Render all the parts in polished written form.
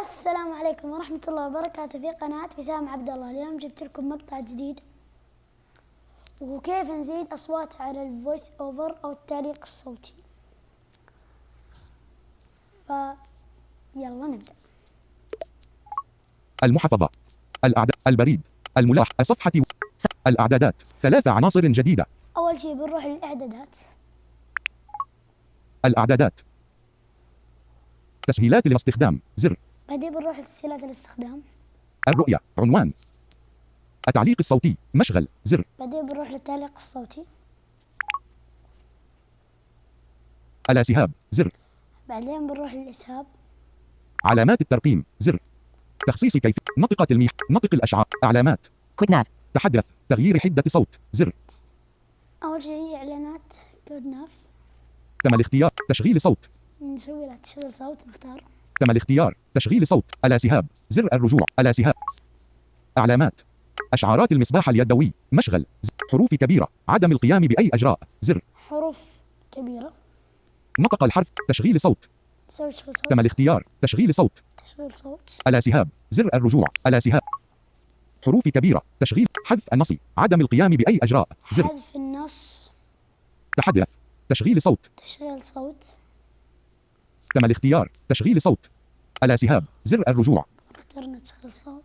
السلام عليكم ورحمة الله وبركاته في قناة وسام عبد الله. اليوم جبت لكم مقطع جديد وكيف نزيد أصوات على الفويس أوفر أو التعليق الصوتي. يلا نبدأ. المحفظة، الأعداد، البريد، الملاح، الصفحة، الأعدادات، 3 عناصر جديدة. أول شيء بنروح للإعدادات. الأعدادات، تسهيلات الاستخدام، زر. بعدين بنروح لتسهيلات الاستخدام. الرؤية، عنوان. التعليق الصوتي، مشغل، زر. بعدين بنروح للتعليق الصوتي. الاسهاب، زر. بعدين بنروح للإسهاب. علامات الترقيم، زر. تخصيص كيف نطقة الميح، نطق الأشعار، علامات. كود ناف. تحدث، تغيير حدة صوت، زر. أول شيء إعلانات كود ناف. تم الاختيار، تشغيل صوت. نسوي له تشغيل صوت، نختار. تم الاختيار، تشغيل صوت. الاسهاب، زر الرجوع. الاسهاب. علامات. أشعارات المصباح اليدوي، مشغل، زر. حروف كبيرة، عدم القيام بأي أجراء، زر. حروف كبيرة. نطق الحرف، تشغيل صوت. نسوي تشغيل صوت. تم الاختيار، تشغيل صوت. تشغيل صوت. الاسهاب، زر الرجوع. الاسهاب. حروف كبيرة، تشغيل، حذف النص، عدم القيام بأي أجراء، زر. حذف النص. تحدث، تشغيل صوت. تشغيل صوت. تم الاختيار، تشغيل صوت. الاسهاب، زر الرجوع. اخترنا تشغيل صوت.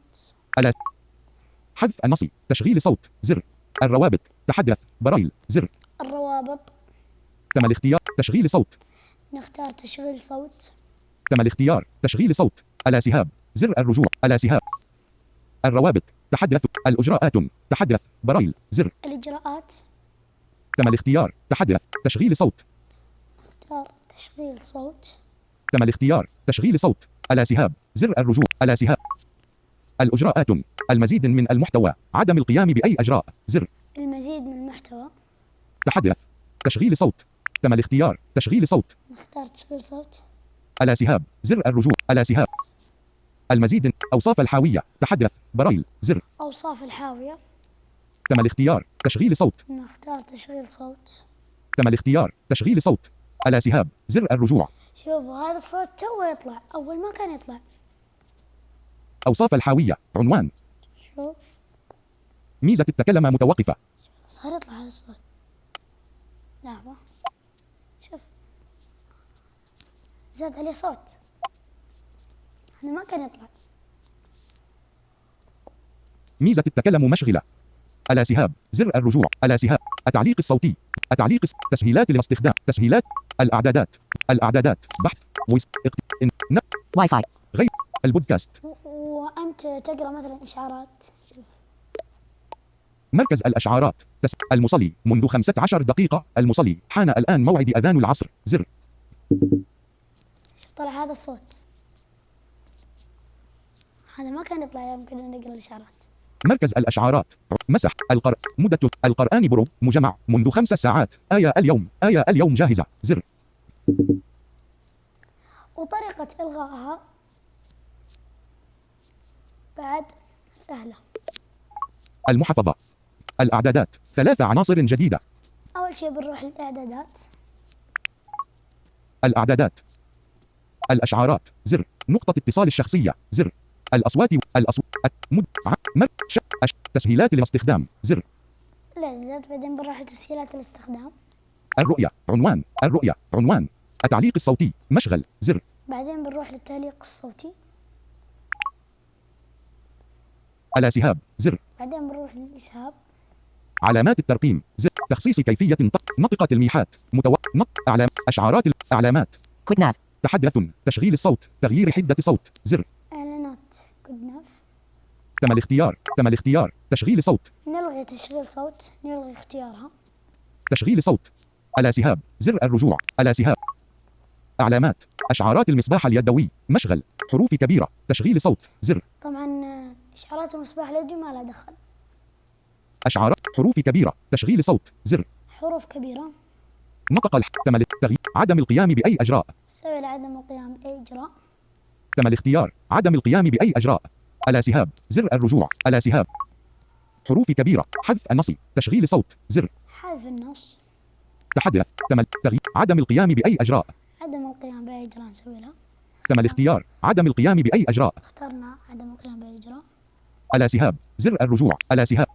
حذف النص، تشغيل صوت، زر. الروابط، تحدث، برايل، زر. الروابط. تم الاختيار، تشغيل صوت. نختار تشغيل صوت. تم الاختيار، تشغيل صوت. الاسهاب، زر الرجوع. الاسهاب. الروابط، تحدث. الإجراءات، تحدث، برايل، زر. الإجراءات. تم الاختيار، تحدث، تشغيل صوت. نختار تشغيل صوت. تم الاختيار، تشغيل صوت. الاسهاب، زر الرجوع. الاسهاب. الإجراءات، المزيد من المحتوى، عدم القيام بأي أجراء، زر. المزيد من المحتوى. تحدث، تشغيل صوت. تم الاختيار، تشغيل صوت. نختار تشغيل صوت. الاسهاب، زر الرجوع. الاسهاب. المزيد، أوصاف الحاوية، تحدث، برايل، زر. أوصاف الحاوية. تم الاختيار، تشغيل صوت. نختار تشغيل صوت. تم الاختيار، تشغيل صوت. الاسهاب، زر الرجوع. شوفوا هذا الصوت تو يطلع، أول ما كان يطلع. أوصاف الحاوية، عنوان. شوف ميزة التكلمة متوقفة. صار يطلع هذا الصوت. لحظة، شوف زاد عليه صوت، هذا ما كان يطلع. ميزة التكلم مشغلة. الاسهاب، زر الرجوع. الاسهاب. التعليق الصوتي. التعليق تسهيلات الاستخدام. تسهيلات. الأعدادات. الأعدادات، بحث، ويس، واي فاي. غير. البودكاست. وأنت تقرأ مثلا إشعارات. شوف مركز الأشعارات، المصلي، منذ 15 دقيقة، المصلي، حان الآن موعد أذان العصر، زر. شوف طلع هذا الصوت، هذا ما كان يطلع يوم كنا نقرأ الإشعارات. مركز الأشعارات، مسح، مدة، القرآن برو، مجمع، منذ 5 ساعات، آية اليوم، آية اليوم جاهزة، زر. وطريقة إلغائها بعد سهلة. المحفظة. الأعدادات، 3 عناصر جديدة. أول شيء بنروح للإعدادات. الأعدادات. الأشعارات، زر. نقطة اتصال الشخصية، زر. الأصوات، تسهيلات الاستخدام، زر. الإعدادات. بعدين بنروح لتسهيلات الاستخدام. الرؤية، عنوان. الرؤية، عنوان. التعليق الصوتي، مشغل، زر. بعدين بنروح للتعليق الصوتي. الاسهاب، زر. بعدين بنروح للإسهاب. علامات الترقيم، زر. تخصيص كيفية نطق تلميحات، أشعارات، علامات. كود ناف. تحدث، تشغيل الصوت، تغيير حدة صوت، زر. إعلانات كود ناف. تم الاختيار، تم الاختيار، تشغيل صوت. نلغي تشغيل صوت، نلغي اختيارها. تشغيل صوت. الاسهاب، زر الرجوع. الاسهاب. علامات. أشعارات المصباح اليدوي، مشغل، حروف كبيرة، تشغيل صوت، زر. طبعا إشعارات المصباح اليدوي ما لها دخل. أشعارات، حروف كبيرة، تشغيل صوت، زر. حروف كبيرة. نطق تم التغيير، عدم القيام بأي أجراء. سوي لعدم القيام بأي إجراء. تم الاختيار، عدم القيام بأي أجراء. الاسهاب، زر الرجوع. الاسهاب. حروف كبيرة، حذف النص، تشغيل صوت، زر. حذف النص. تحدث، تم التغيير، عدم القيام بأي أجراء. عدم القيام بأي إجراء نسوي لها. تم الاختيار. عدم القيام بأي إجراء. اخترنا عدم القيام بأي إجراء. الاسهاب. زر الرجوع. الاسهاب.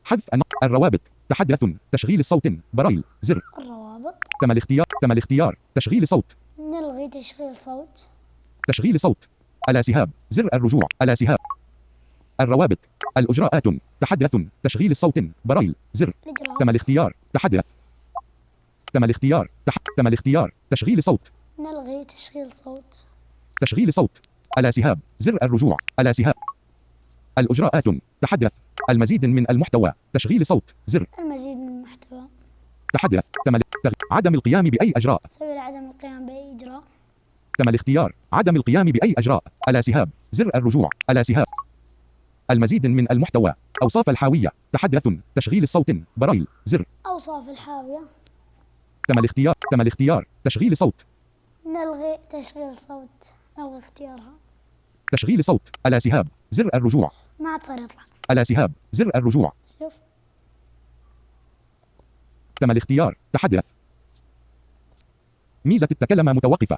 حذف الروابط. تحدث. تشغيل الصوت. برايل. زر. الروابط. تم الاختيار. تم الاختيار. تشغيل صوت. نلغي تشغيل صوت. تشغيل صوت. الاسهاب. زر الرجوع. الاسهاب. الروابط. الإجراءات. تحدث. تشغيل الصوت. برايل. زر. الإجراءات. تم الاختيار. تحدث. تم الاختيار. تم الاختيار. تشغيل صوت. نلغي تشغيل صوت. تشغيل صوت. الاسهاب. زر الرجوع. الاسهاب. الإجراءات. تحدث. المزيد من المحتوى. تشغيل صوت. زر. المزيد من المحتوى. تحدث. عدم القيام بأي إجراء. سوي عدم القيام بأي إجراء. تم الاختيار. عدم القيام بأي إجراء. الاسهاب. زر الرجوع. الاسهاب. المزيد من المحتوى. أوصاف الحاوية. تحدث. تشغيل الصوت. برايل. زر. أوصاف الحاوية. تم الاختيار. تم الاختيار. تشغيل صوت. نلغي تشغيل صوت. نلغي اختيارها. تشغيل صوت. الاسهاب. زر الرجوع. ما عاد صار يطلع. الاسهاب. زر الرجوع. شوف. تم الاختيار. تحدث. ميزة التكلم متوقفة.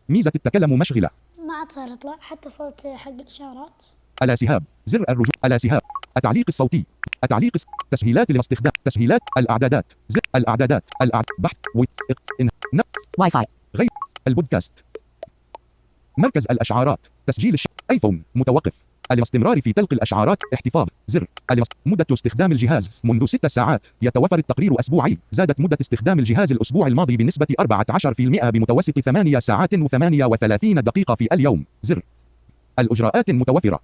ميزة التكلم مشغلة. ما عاد صار يطلع حتى صوت حق الإشارات. الاسهاب. زر الرجوع. الاسهاب. التعليق الصوتي. التعليق تسهيلات الاستخدام. تسهيلات. الأعدادات. زر الأعدادات. بحث. واي فاي. غير. البودكاست. مركز الأشعارات. تسجيل ايفون. متوقف. الاستمرار في تلقي الأشعارات. احتفاظ. زر. مدة استخدام الجهاز منذ 6 ساعات. يتوفر التقرير أسبوعي. زادت مدة استخدام الجهاز الأسبوع الماضي بنسبة 14% بمتوسط 8 ساعات و38 دقيقة في اليوم. زر. الإجراءات متوفرة.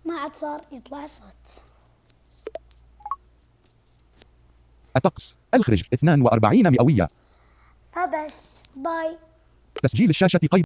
ما عاد صار يطلع صوت. الطقس. الخرج 42 مئوية. فبس باي. تسجيل الشاشة قيد.